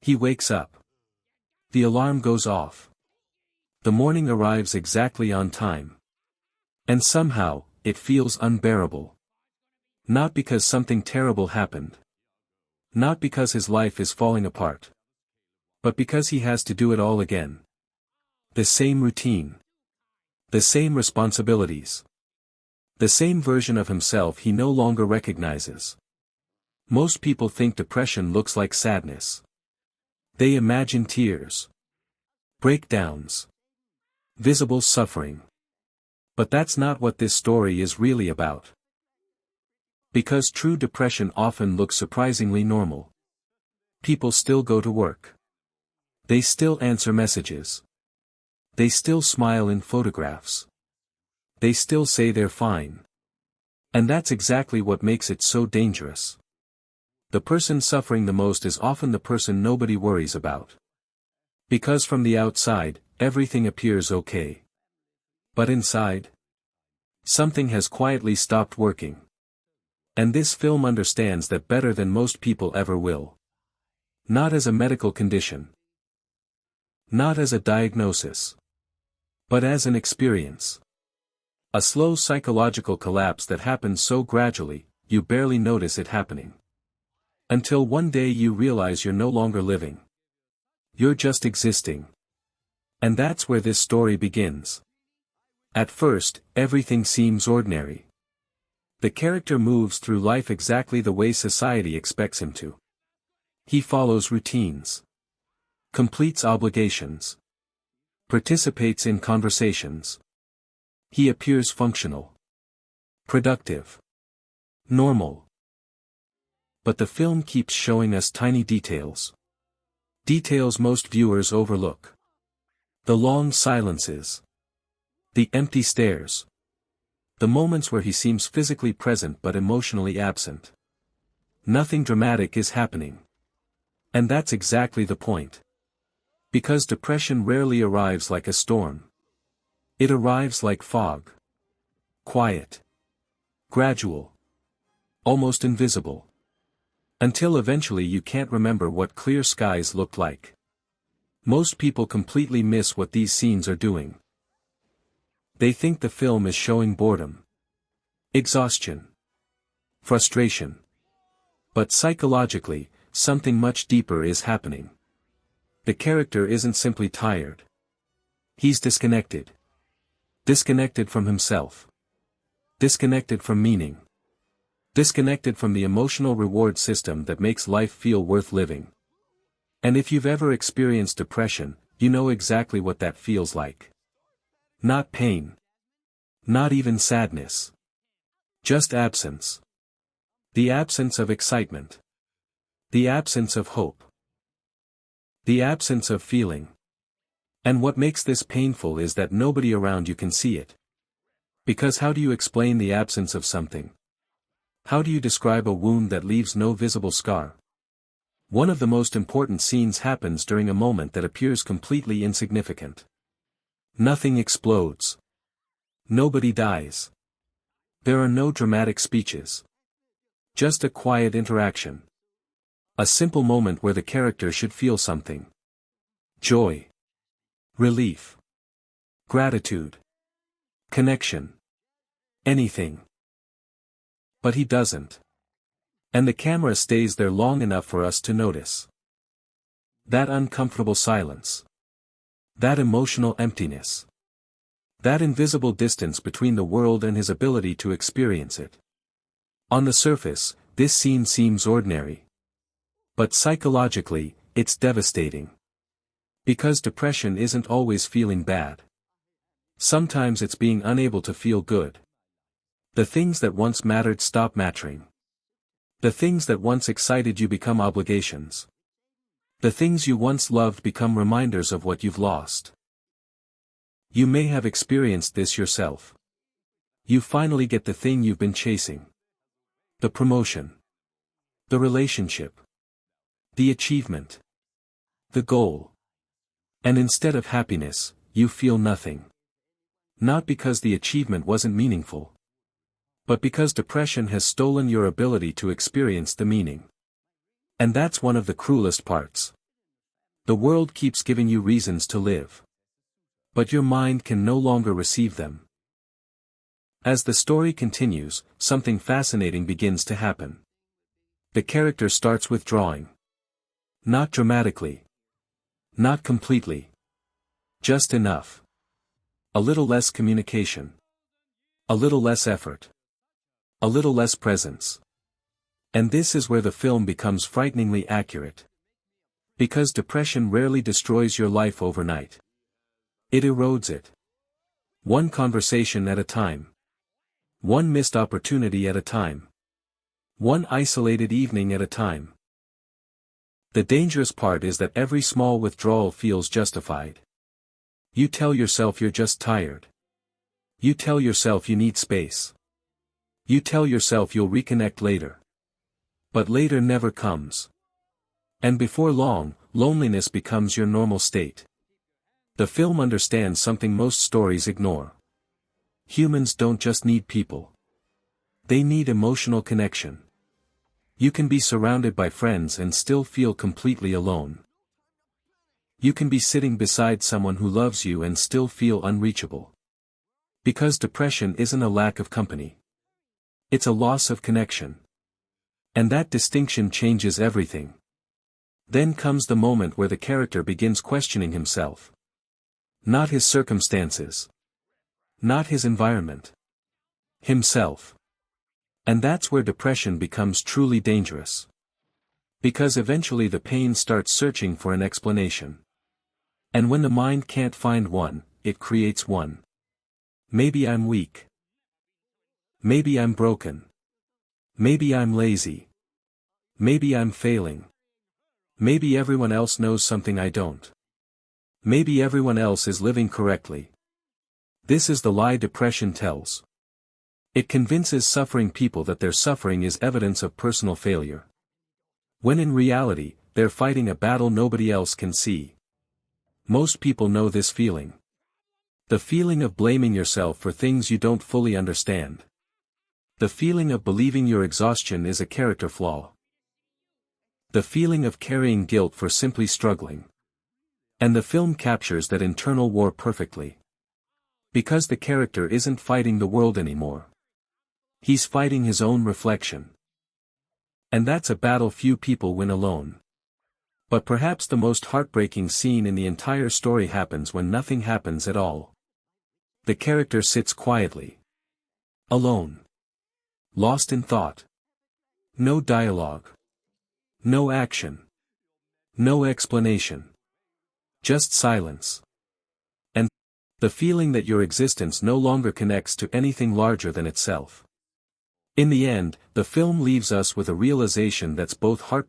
He wakes up. The alarm goes off. The morning arrives exactly on time. And somehow, it feels unbearable. Not because something terrible happened. Not because his life is falling apart. But because he has to do it all again. The same routine. The same responsibilities. The same version of himself he no longer recognizes. Most people think depression looks like sadness. They imagine tears. Breakdowns. Visible suffering. But that's not what this story is really about. Because true depression often looks surprisingly normal. People still go to work. They still answer messages. They still smile in photographs. They still say they're fine. And that's exactly what makes it so dangerous. The person suffering the most is often the person nobody worries about. Because from the outside, everything appears okay. But inside, something has quietly stopped working. And this film understands that better than most people ever will. Not as a medical condition. Not as a diagnosis. But as an experience. A slow psychological collapse that happens so gradually, you barely notice it happening. Until one day you realize you're no longer living. You're just existing. And that's where this story begins. At first, everything seems ordinary. The character moves through life exactly the way society expects him to. He follows routines. Completes obligations. Participates in conversations. He appears functional. Productive. Normal. But the film keeps showing us tiny details. Details most viewers overlook. The long silences. The empty stares. The moments where he seems physically present but emotionally absent. Nothing dramatic is happening. And that's exactly the point. Because depression rarely arrives like a storm. It arrives like fog. Quiet. Gradual. Almost invisible. Until eventually you can't remember what clear skies looked like. Most people completely miss what these scenes are doing. They think the film is showing boredom. Exhaustion. Frustration. But psychologically, something much deeper is happening. The character isn't simply tired. He's disconnected. Disconnected from himself. Disconnected from meaning. Disconnected from the emotional reward system that makes life feel worth living. And if you've ever experienced depression, you know exactly what that feels like. Not pain. Not even sadness. Just absence. The absence of excitement. The absence of hope. The absence of feeling. And what makes this painful is that nobody around you can see it. Because how do you explain the absence of something? How do you describe a wound that leaves no visible scar? One of the most important scenes happens during a moment that appears completely insignificant. Nothing explodes. Nobody dies. There are no dramatic speeches. Just a quiet interaction. A simple moment where the character should feel something. Joy. Relief. Gratitude. Connection. Anything. But he doesn't. And the camera stays there long enough for us to notice. That uncomfortable silence. That emotional emptiness. That invisible distance between the world and his ability to experience it. On the surface, this scene seems ordinary. But psychologically, it's devastating. Because depression isn't always feeling bad. Sometimes it's being unable to feel good. The things that once mattered stop mattering. The things that once excited you become obligations. The things you once loved become reminders of what you've lost. You may have experienced this yourself. You finally get the thing you've been chasing. The promotion. The relationship. The achievement. The goal. And instead of happiness, you feel nothing. Not because the achievement wasn't meaningful. But because depression has stolen your ability to experience the meaning. And that's one of the cruelest parts. The world keeps giving you reasons to live. But your mind can no longer receive them. As the story continues, something fascinating begins to happen. The character starts withdrawing. Not dramatically. Not completely. Just enough. A little less communication. A little less effort. A little less presence. And this is where the film becomes frighteningly accurate. Because depression rarely destroys your life overnight. It erodes it. One conversation at a time. One missed opportunity at a time. One isolated evening at a time. The dangerous part is that every small withdrawal feels justified. You tell yourself you're just tired. You tell yourself you need space. You tell yourself you'll reconnect later. But later never comes. And before long, loneliness becomes your normal state. The film understands something most stories ignore. Humans don't just need people. They need emotional connection. You can be surrounded by friends and still feel completely alone. You can be sitting beside someone who loves you and still feel unreachable. Because depression isn't a lack of company. It's a loss of connection. And that distinction changes everything. Then comes the moment where the character begins questioning himself. Not his circumstances. Not his environment. Himself. And that's where depression becomes truly dangerous. Because eventually the pain starts searching for an explanation. And when the mind can't find one, it creates one. Maybe I'm weak. Maybe I'm broken. Maybe I'm lazy. Maybe I'm failing. Maybe everyone else knows something I don't. Maybe everyone else is living correctly. This is the lie depression tells. It convinces suffering people that their suffering is evidence of personal failure. When in reality, they're fighting a battle nobody else can see. Most people know this feeling. The feeling of blaming yourself for things you don't fully understand. The feeling of believing your exhaustion is a character flaw. The feeling of carrying guilt for simply struggling. And the film captures that internal war perfectly. Because the character isn't fighting the world anymore. He's fighting his own reflection. And that's a battle few people win alone. But perhaps the most heartbreaking scene in the entire story happens when nothing happens at all. The character sits quietly. Alone. Lost in thought. No dialogue. No action. No explanation. Just silence. And the feeling that your existence no longer connects to anything larger than itself. In the end, the film leaves us with a realization that's both heartbreaking